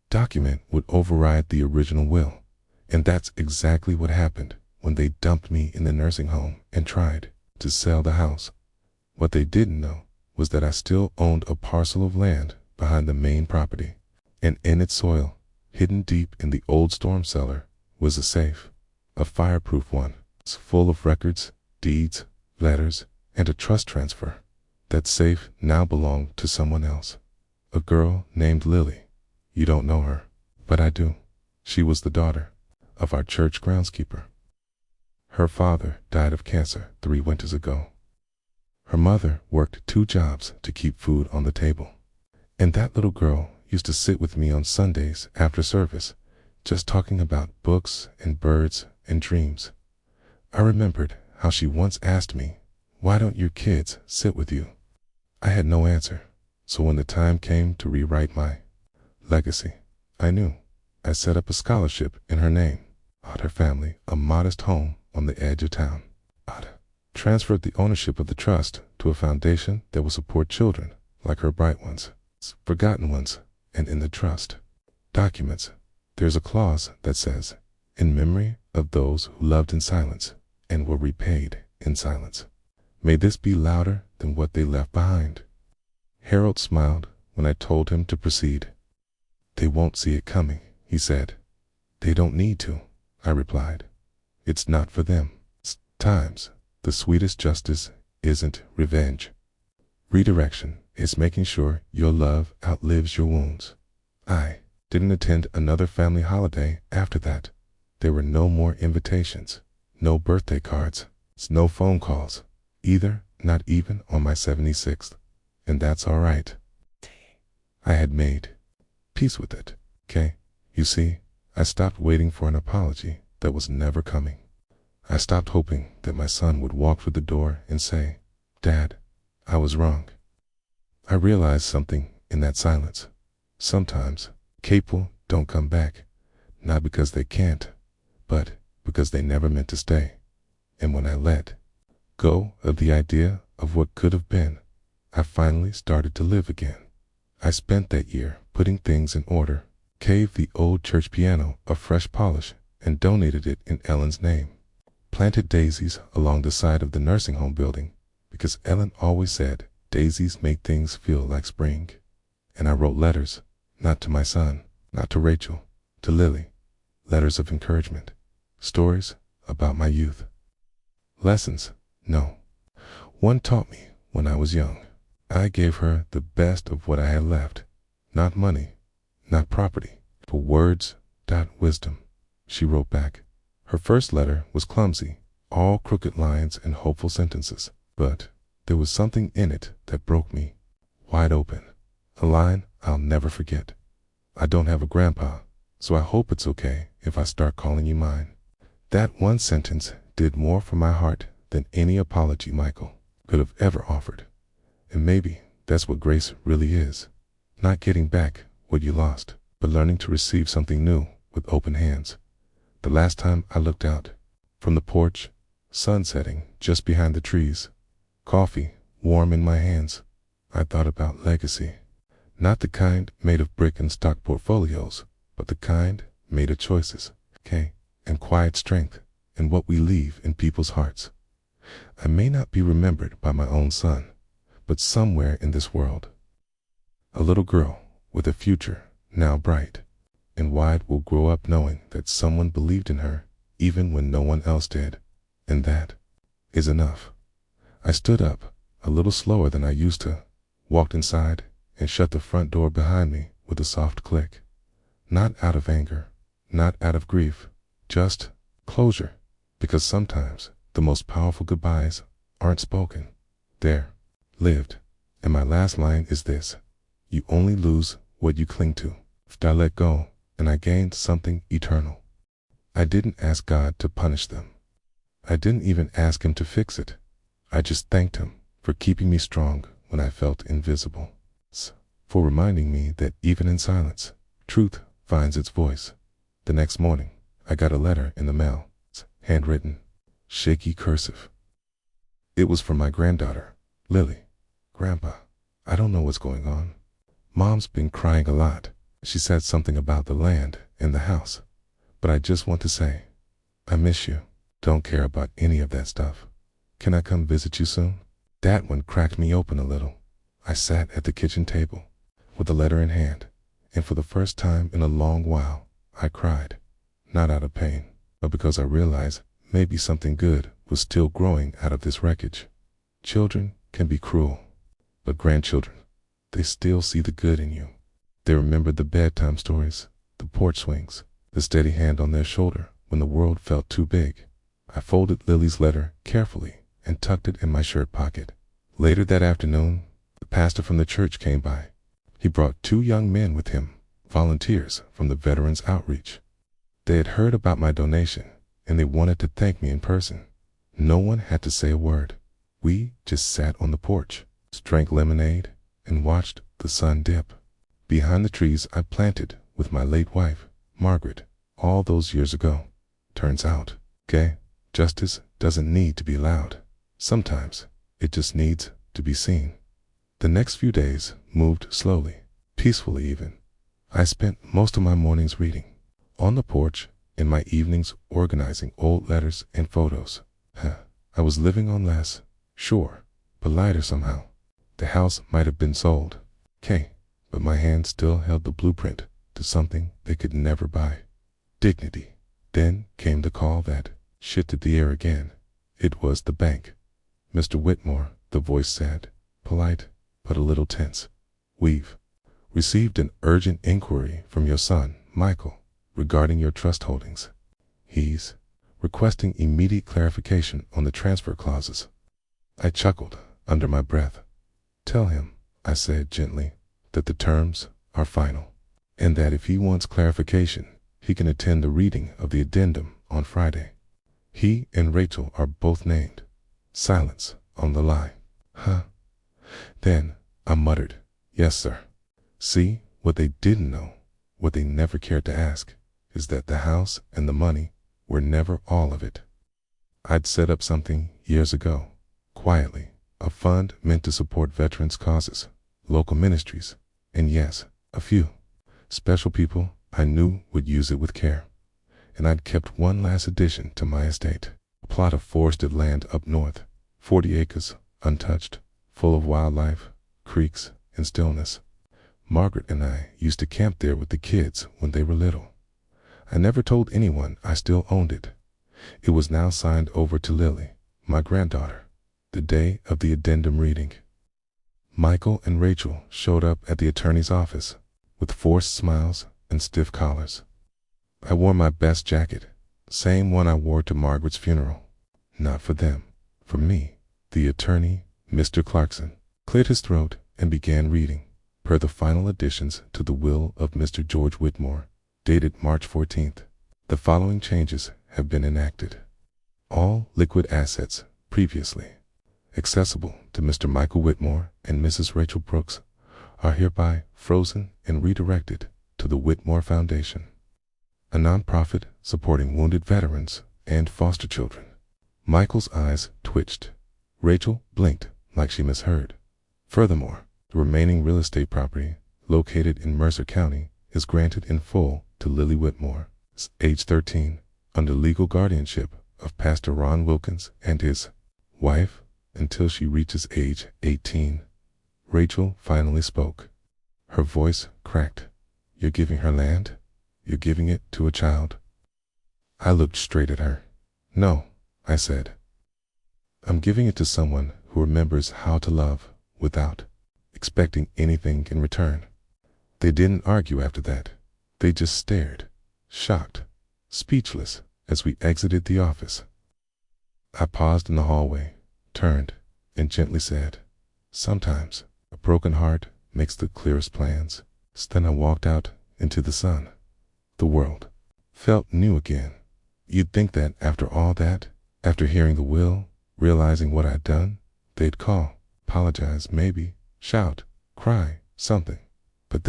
document would override the original will. And that's exactly what happened when they dumped me in the nursing home and tried to sell the house. What they didn't know was that I still owned a parcel of land behind the main property, and in its soil, hidden deep in the old storm cellar, was a safe, a fireproof one, full of records, deeds, letters, and a trust transfer. That safe now belonged to someone else, a girl named Lily. You don't know her, but I do. She was the daughter of our church groundskeeper. Her father died of cancer 3 winters ago. Her mother worked 2 jobs to keep food on the table. And that little girl used to sit with me on Sundays after service, just talking about books and birds and dreams. I remembered how she once asked me, "Why don't your kids sit with you?" I had no answer, so when the time came to rewrite my legacy, I knew. I set up a scholarship in her name, bought her family a modest home on the edge of town, transferred the ownership of the trust to a foundation that will support children like her bright ones, forgotten ones, and in the trust documents, there's a clause that says, "In memory of those who loved in silence and were repaid in silence. May this be louder than what they left behind." Harold smiled when I told him to proceed. "They won't see it coming," he said. "They don't need to," I replied. "It's not for them. Times, the sweetest justice isn't revenge. Redirection is making sure your love outlives your wounds." I didn't attend another family holiday after that. There were no more invitations, no birthday cards, no phone calls, either, not even on my 76th. And that's all right. I had made peace with it, You see, I stopped waiting for an apology that was never coming. I stopped hoping that my son would walk through the door and say, "Dad, I was wrong." I realized something in that silence. Sometimes Capable don't come back, not because they can't, but because they never meant to stay. And when I let go of the idea of what could have been, I finally started to live again. I spent that year putting things in order, gave the old church piano a fresh polish, and donated it in Ellen's name. Planted daisies along the side of the nursing home building, because Ellen always said daisies make things feel like spring. And I wrote letters, not to my son, not to Rachel, to Lily. Letters of encouragement, stories about my youth. Lessons, no. One taught me when I was young. I gave her the best of what I had left, not money, not property, but words, wisdom. She wrote back. Her first letter was clumsy, all crooked lines and hopeful sentences, but there was something in it that broke me wide open. A line I'll never forget. I don't have a grandpa, so I hope it's okay if I start calling you mine. That one sentence did more for my heart than any apology Michael could have ever offered. And maybe that's what grace really is. Not getting back what you lost, but learning to receive something new with open hands. The last time I looked out from the porch, sun setting just behind the trees, coffee warm in my hands, I thought about legacy. Not the kind made of brick and stock portfolios, but the kind made of choices, and quiet strength, and what we leave in people's hearts. I may not be remembered by my own son, but somewhere in this world, a little girl with a future now bright and wide will grow up knowing that someone believed in her even when no one else did, and that is enough. I stood up a little slower than I used to, walked inside, and shut the front door behind me with a soft click. Not out of anger, not out of grief, just closure, because sometimes the most powerful goodbyes aren't spoken, they're lived. And my last line is this: you only lose what you cling to. If I let go, and I gained something eternal. I didn't ask God to punish them. I didn't even ask him to fix it. I just thanked him for keeping me strong when I felt invisible, for reminding me that even in silence, truth finds its voice. The next morning, I got a letter in the mail, handwritten, shaky cursive. It was from my granddaughter, Lily. Grandpa, I don't know what's going on. Mom's been crying a lot. She said something about the land and the house. But I just want to say, I miss you. Don't care about any of that stuff. Can I come visit you soon? That one cracked me open a little. I sat at the kitchen table with the letter in hand, and for the first time in a long while, I cried. Not out of pain, but because I realized maybe something good was still growing out of this wreckage. Children can be cruel, but grandchildren, they still see the good in you. They remember the bedtime stories, the porch swings, the steady hand on their shoulder when the world felt too big. I folded Lily's letter carefully and tucked it in my shirt pocket. Later that afternoon, the pastor from the church came by. He brought 2 young men with him, volunteers from the Veterans Outreach. They had heard about my donation, and they wanted to thank me in person. No one had to say a word. We just sat on the porch, drank lemonade, and watched the sun dip behind the trees I planted with my late wife, Margaret, all those years ago. Turns out, justice doesn't need to be loud. Sometimes it just needs to be seen. The next few days moved slowly, peacefully even. I spent most of my mornings reading, on the porch, in my evenings organizing old letters and photos. I was living on less, sure, but lighter somehow. The house might have been sold, but my hand still held the blueprint to something they could never buy. Dignity. Then came the call that shifted the air again. It was the bank. Mr. Whitmore, the voice said, polite, but a little tense. We've received an urgent inquiry from your son, Michael, regarding your trust holdings. He's requesting immediate clarification on the transfer clauses. I chuckled under my breath. Tell him, I said gently, that the terms are final, and that if he wants clarification, he can attend the reading of the addendum on Friday. He and Rachel are both named. Silence on the line. Then I muttered, yes, sir. See, what they didn't know What they never cared to ask is that the house and the money were never all of it. I'd set up something years ago, quietly, a fund meant to support veterans' causes, local ministries, and yes, a few special people I knew would use it with care. And I'd kept one last addition to my estate, a plot of forested land up north, 40 acres, untouched, full of wildlife, creeks, and stillness. Margaret and I used to camp there with the kids when they were little. I never told anyone I still owned it. It was now signed over to Lily, my granddaughter, the day of the addendum reading. Michael and Rachel showed up at the attorney's office with forced smiles and stiff collars. I wore my best jacket, same one I wore to Margaret's funeral. Not for them, for me. The attorney, Mr. Clarkson, cleared his throat and began reading, per the final additions to the will of Mr. George Whitmore, dated March 14th. The following changes have been enacted. All liquid assets previously accessible to Mr. Michael Whitmore and Mrs. Rachel Brooks are hereby frozen and redirected to the Whitmore Foundation, a nonprofit supporting wounded veterans and foster children. Michael's eyes twitched. Rachel blinked like she misheard. Furthermore, the remaining real estate property located in Mercer County is granted in full to Lily Whitmore, age 13, under legal guardianship of Pastor Ron Wilkins and his wife until she reaches age 18. Rachel finally spoke. Her voice cracked. You're giving her land? You're giving it to a child? I looked straight at her. No, I said. I'm giving it to someone who remembers how to love without expecting anything in return. They didn't argue after that. They just stared, shocked, speechless, as we exited the office. I paused in the hallway, turned, and gently said, sometimes a broken heart makes the clearest plans. Then I walked out into the sun. The world felt new again. You'd think that after all that, after hearing the will, realizing what I'd done, they'd call, apologize, maybe, shout, cry, something. But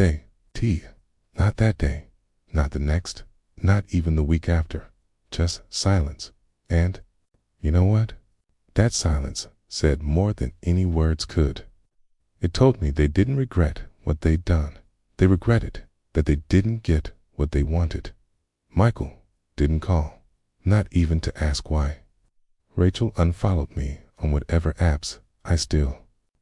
not that day, not the next, not even the week after, just silence. And, you know what? That silence said more than any words could. It told me they didn't regret what they'd done. They regretted that they didn't get what they wanted. Michael didn't call, not even to ask why. Rachel unfollowed me on whatever apps I still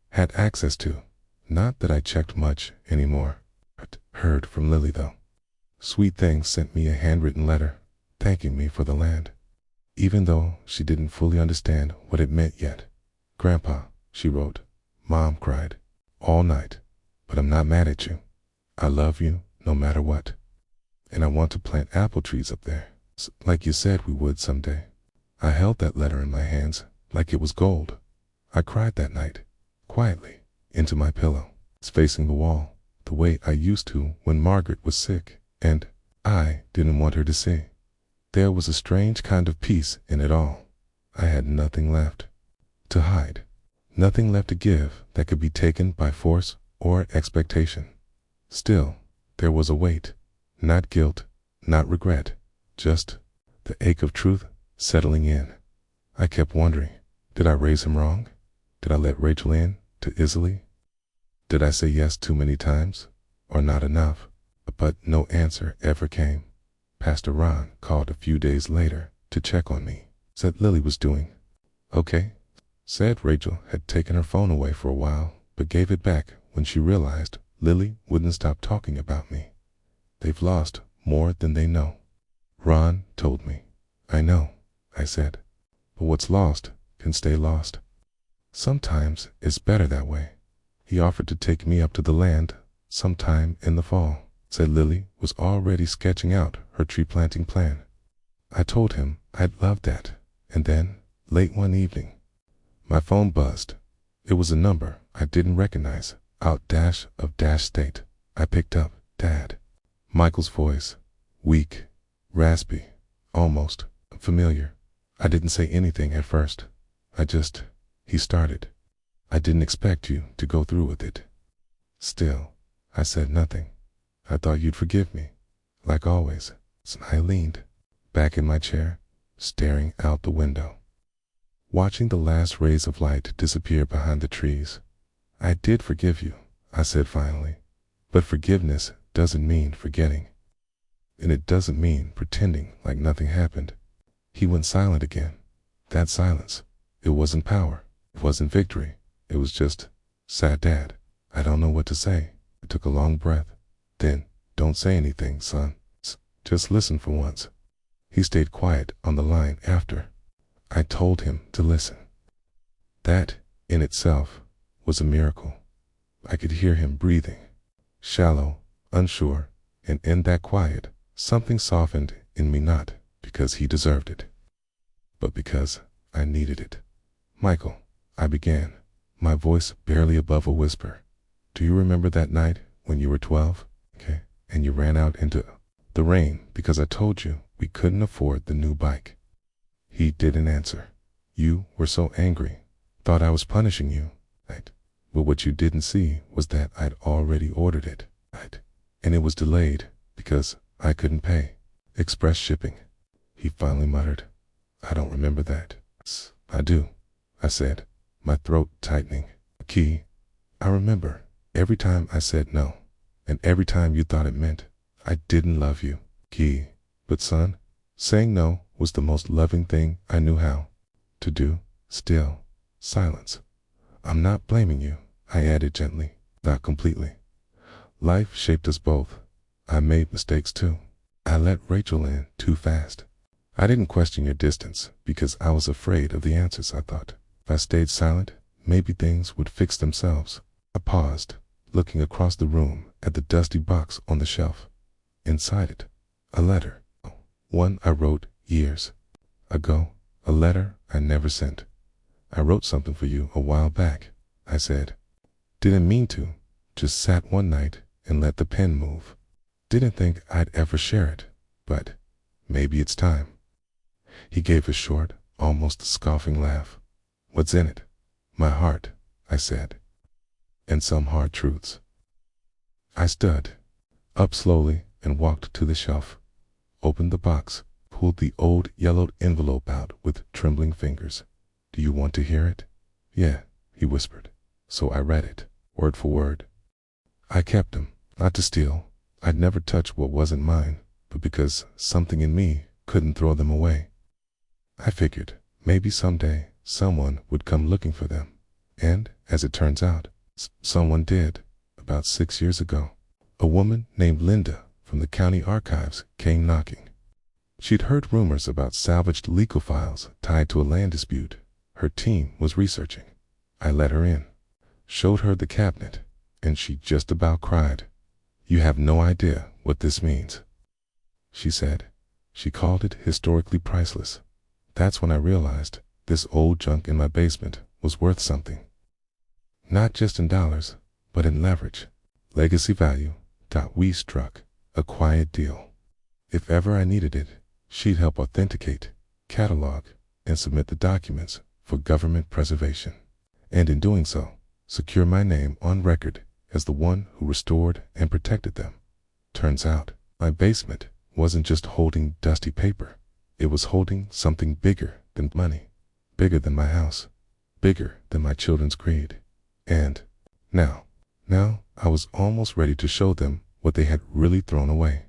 had access to. Not that I checked much anymore. I'd heard from Lily though. Sweet Thing sent me a handwritten letter thanking me for the land, even though she didn't fully understand what it meant yet. Grandpa, she wrote, Mom cried all night, but I'm not mad at you. I love you no matter what. And I want to plant apple trees up there, like you said we would someday. I held that letter in my hands like it was gold. I cried that night, quietly, into my pillow, facing the wall, the way I used to when Margaret was sick, and I didn't want her to see. There was a strange kind of peace in it all. I had nothing left to hide, nothing left to give that could be taken by force or expectation. Still, there was a weight, not guilt, not regret, just the ache of truth settling in. I kept wondering, did I raise him wrong? Did I let Rachel in too easily? Did I say yes too many times, or not enough? But no answer ever came. Pastor Ron called a few days later to check on me, said Lily was doing okay, said Rachel had taken her phone away for a while, but gave it back when she realized Lily wouldn't stop talking about me. They've lost more than they know. Ron told me. I know, I said, but what's lost can stay lost. Sometimes it's better that way. He offered to take me up to the land sometime in the fall, said Lily was already sketching out her tree planting plan. I told him I'd love that, and then, late one evening, my phone buzzed. It was a number I didn't recognize, out dash of dash state. I picked up. Dad. Michael's voice, weak, raspy, almost familiar. I didn't say anything at first. He started. I didn't expect you to go through with it. Still, I said nothing. I thought you'd forgive me. Like always. I leaned back in my chair, staring out the window, watching the last rays of light disappear behind the trees. I did forgive you, I said finally, but forgiveness doesn't mean forgetting. And it doesn't mean pretending like nothing happened. He went silent again. That silence, it wasn't power, it wasn't victory, it was just, sad Dad, I don't know what to say. I took a long breath. Then, don't say anything, son. Just listen for once. He stayed quiet on the line after I told him to listen. That, in itself, was a miracle. I could hear him breathing, shallow, unsure, and in that quiet, something softened in me, not because he deserved it, but because I needed it. Michael, I began, my voice barely above a whisper. Do you remember that night when you were 12? Okay. And you ran out into the rain because I told you we couldn't afford the new bike. He didn't answer. You were so angry, thought I was punishing you. Right. But what you didn't see was that I'd already ordered it. Right. And it was delayed because I couldn't pay. Express shipping. He finally muttered. I don't remember that. I do, I said, my throat tightening. Key, I remember every time I said no, and every time you thought it meant I didn't love you. Key, but son, saying no was the most loving thing I knew how to do. Still, silence. I'm not blaming you, I added gently, not completely. Life shaped us both. I made mistakes too. I let Rachel in too fast. I didn't question your distance because I was afraid of the answers. I thought if I stayed silent, maybe things would fix themselves. I paused, looking across the room at the dusty box on the shelf. Inside it, a letter. One I wrote years ago, a letter I never sent. I wrote something for you a while back, I said. Didn't mean to, just sat one night and let the pen move. Didn't think I'd ever share it, but maybe it's time. He gave a short, almost scoffing laugh. What's in it? My heart, I said. And some hard truths. I stood up slowly and walked to the shelf, opened the box, pulled the old yellowed envelope out with trembling fingers. Do you want to hear it? Yeah, he whispered. So I read it, word for word. I kept them, not to steal. I'd never touch what wasn't mine, but because something in me couldn't throw them away. I figured maybe someday someone would come looking for them. And, as it turns out, someone did. About 6 years ago, a woman named Linda from the county archives came knocking. She'd heard rumors about salvaged legal files tied to a land dispute her team was researching. I let her in, showed her the cabinet, and she just about cried. You have no idea what this means, she said. She called it historically priceless. That's when I realized this old junk in my basement was worth something. Not just in dollars, but in leverage. Legacy value. We struck a quiet deal. If ever I needed it, she'd help authenticate, catalog, and submit the documents for government preservation. And in doing so, secure my name on record as the one who restored and protected them. Turns out, my basement wasn't just holding dusty paper. It was holding something bigger than money, bigger than my house, bigger than my children's greed. And now I was almost ready to show them what they had really thrown away.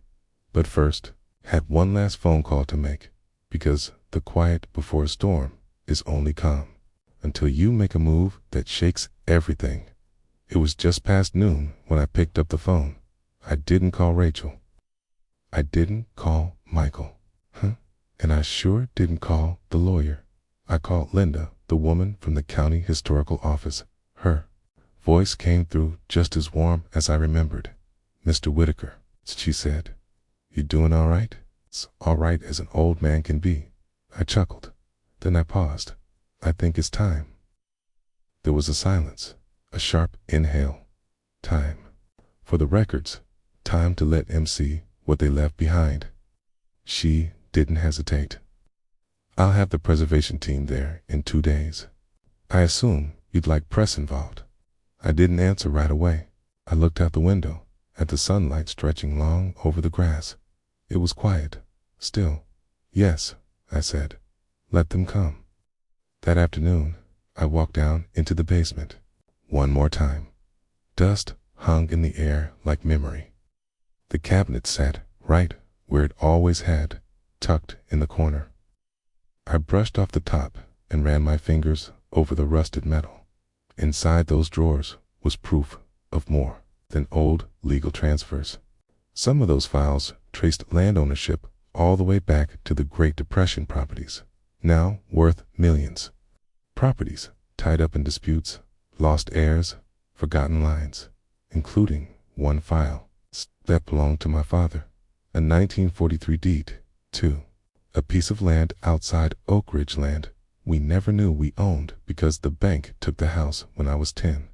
But first, had one last phone call to make, because the quiet before a storm is only calm until you make a move that shakes everything. It was just past noon when I picked up the phone. I didn't call Rachel. I didn't call Michael. And I sure didn't call the lawyer. I called Linda, the woman from the county historical office. Her voice came through just as warm as I remembered. Mr. Whitaker, she said. You doing all right? It's all right as an old man can be. I chuckled. Then I paused. I think it's time. There was a silence, a sharp inhale. Time. For the records, time to let them see what they left behind. She didn't hesitate. I'll have the preservation team there in 2 days. I assume you'd like press involved. I didn't answer right away. I looked out the window at the sunlight stretching long over the grass. It was quiet. Still. Yes, I said. Let them come. That afternoon, I walked down into the basement. One more time. Dust hung in the air like memory. The cabinet sat right where it always had, tucked in the corner. I brushed off the top and ran my fingers over the rusted metal. Inside those drawers was proof of more than old legal transfers. Some of those files traced land ownership all the way back to the Great Depression properties, now worth millions. Properties tied up in disputes, lost heirs, forgotten lines, including one file that belonged to my father, a 1943 deed, to a piece of land outside Oak Ridge land we never knew we owned because the bank took the house when I was 10.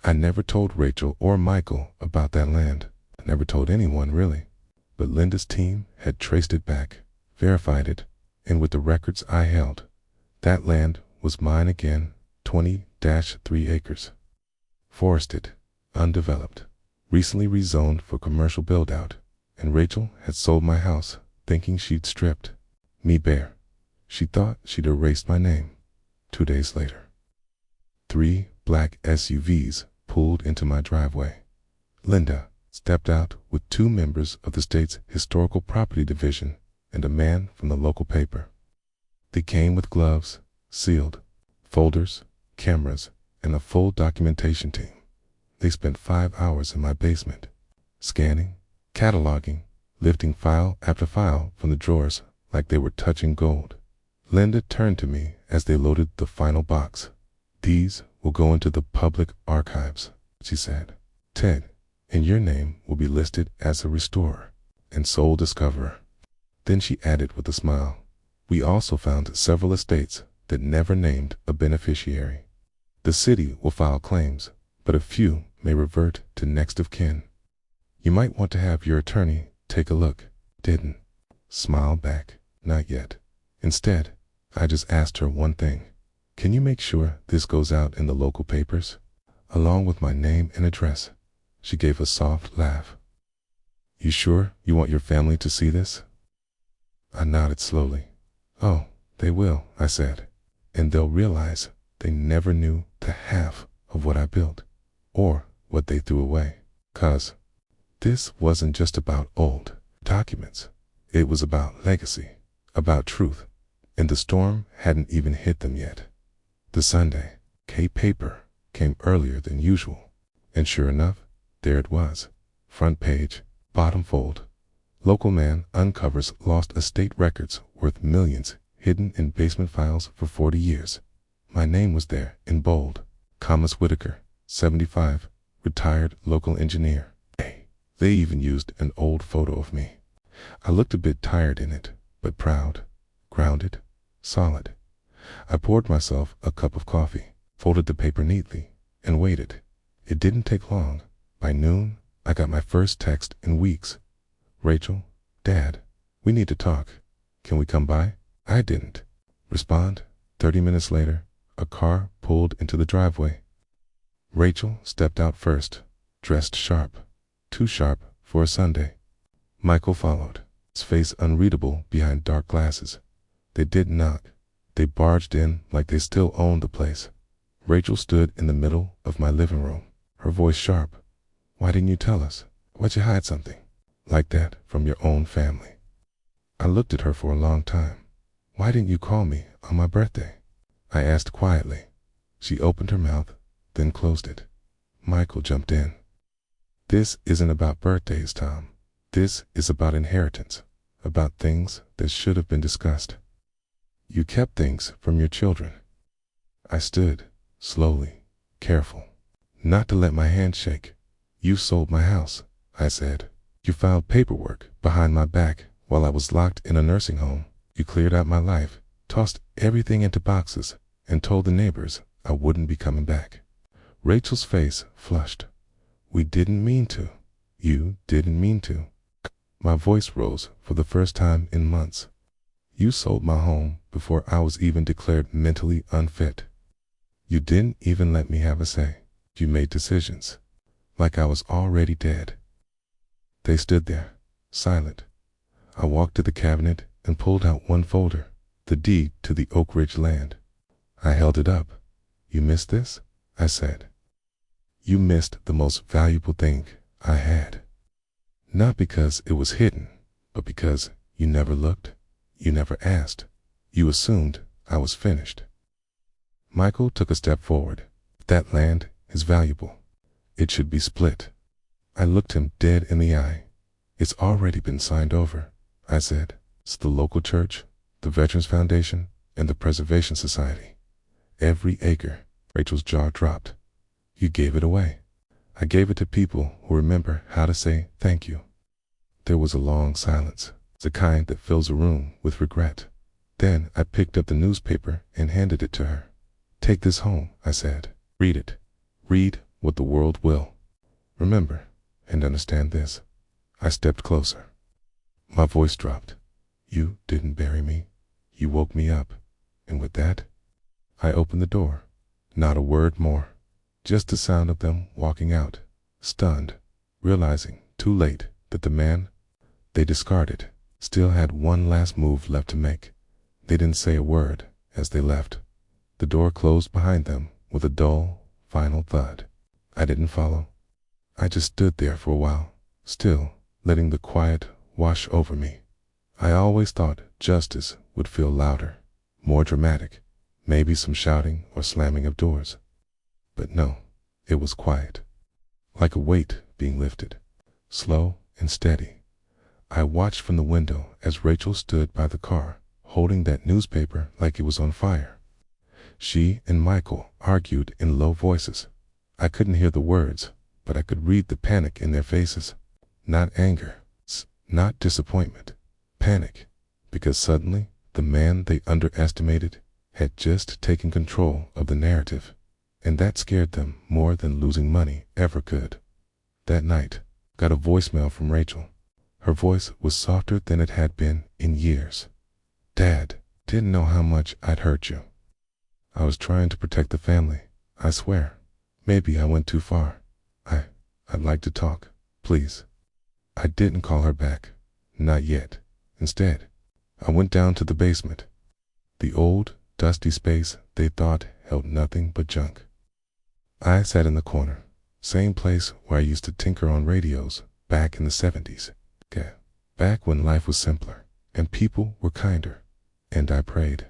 I never told Rachel or Michael about that land. I never told anyone really. But Linda's team had traced it back, verified it, and with the records I held, that land was mine again, 20-3 acres. Forested, undeveloped, recently rezoned for commercial build-out, and Rachel had sold my house, thinking she'd stripped me bare. She thought she'd erased my name. 2 days later, 3 black SUVs pulled into my driveway. Linda stepped out with 2 members of the state's Historical Property Division and a man from the local paper. They came with gloves, sealed, folders, cameras, and a full documentation team. They spent 5 hours in my basement, scanning, cataloging, lifting file after file from the drawers like they were touching gold. Linda turned to me as they loaded the final box. "These will go into the public archives," she said. "Ted, and your name will be listed as a restorer and sole discoverer." Then she added with a smile, "We also found several estates that never named a beneficiary. The city will file claims, but a few may revert to next of kin. You might want to have your attorney take a look." Didn't smile back, not yet. Instead, I just asked her one thing. "Can you make sure this goes out in the local papers, along with my name and address?" She gave a soft laugh. "You sure you want your family to see this?" I nodded slowly. "Oh, they will," I said, "and they'll realize they never knew the half of what I built, or what they threw away. 'Cause this wasn't just about old documents. It was about legacy, about truth, and the storm hadn't even hit them yet." The Sunday paper came earlier than usual, and sure enough, there it was. Front page, bottom fold. Local man uncovers lost estate records worth millions hidden in basement files for 40 years. My name was there in bold. Thomas Whitaker, 75, retired local engineer. They even used an old photo of me. I looked a bit tired in it, but proud, grounded, solid. I poured myself a cup of coffee, folded the paper neatly, and waited. It didn't take long. By noon, I got my first text in weeks. "Rachel, Dad, we need to talk. Can we come by?" I didn't respond. 30 minutes later, a car pulled into the driveway. Rachel stepped out first, dressed sharp, too sharp for a Sunday. Michael followed, his face unreadable behind dark glasses. They didn't knock. They barged in like they still owned the place. Rachel stood in the middle of my living room, her voice sharp. "Why didn't you tell us? Why'd you hide something like that from your own family?" I looked at her for a long time. "Why didn't you call me on my birthday?" I asked quietly. She opened her mouth, then closed it. Michael jumped in. "This isn't about birthdays, Tom. This is about inheritance, about things that should have been discussed. You kept things from your children." I stood, slowly, careful, not to let my hand shake. "You sold my house," I said. "You filed paperwork behind my back while I was locked in a nursing home. You cleared out my life, tossed everything into boxes, and told the neighbors I wouldn't be coming back." Rachel's face flushed. "We didn't mean to. You didn't mean to." My voice rose for the first time in months. "You sold my home before I was even declared mentally unfit. You didn't even let me have a say. You made decisions like I was already dead." They stood there, silent. I walked to the cabinet and pulled out one folder, the deed to the Oak Ridge land. I held it up. "You missed this?" I said. "You missed the most valuable thing I had. Not because it was hidden, but because you never looked, you never asked. You assumed I was finished." Michael took a step forward. "That land is valuable. It should be split." I looked him dead in the eye. "It's already been signed over," I said. "It's the local church, the Veterans Foundation, and the Preservation Society. Every acre." Rachel's jaw dropped. "You gave it away." "I gave it to people who remember how to say thank you." There was a long silence, the kind that fills a room with regret. Then I picked up the newspaper and handed it to her. "Take this home," I said. "Read it. Read what the world will. Remember and understand this." I stepped closer. My voice dropped. "You didn't bury me. You woke me up." And with that, I opened the door. Not a word more. Just the sound of them walking out, stunned, realizing too late that the man they discarded still had one last move left to make. They didn't say a word as they left. The door closed behind them with a dull, final thud. I didn't follow. I just stood there for a while, still letting the quiet wash over me. I always thought justice would feel louder, more dramatic, maybe some shouting or slamming of doors. But no, it was quiet, like a weight being lifted, slow and steady. I watched from the window as Rachel stood by the car, holding that newspaper like it was on fire. She and Michael argued in low voices. I couldn't hear the words, but I could read the panic in their faces. Not anger, not disappointment, panic, because suddenly the man they underestimated had just taken control of the narrative, and that scared them more than losing money ever could. That night, got a voicemail from Rachel. Her voice was softer than it had been in years. "Dad, didn't know how much I'd hurt you. I was trying to protect the family, I swear. Maybe I went too far. I'd like to talk, please." I didn't call her back, not yet. Instead, I went down to the basement, the old, dusty space they thought held nothing but junk. I sat in the corner, same place where I used to tinker on radios back in the 70s. Back when life was simpler and people were kinder, and I prayed.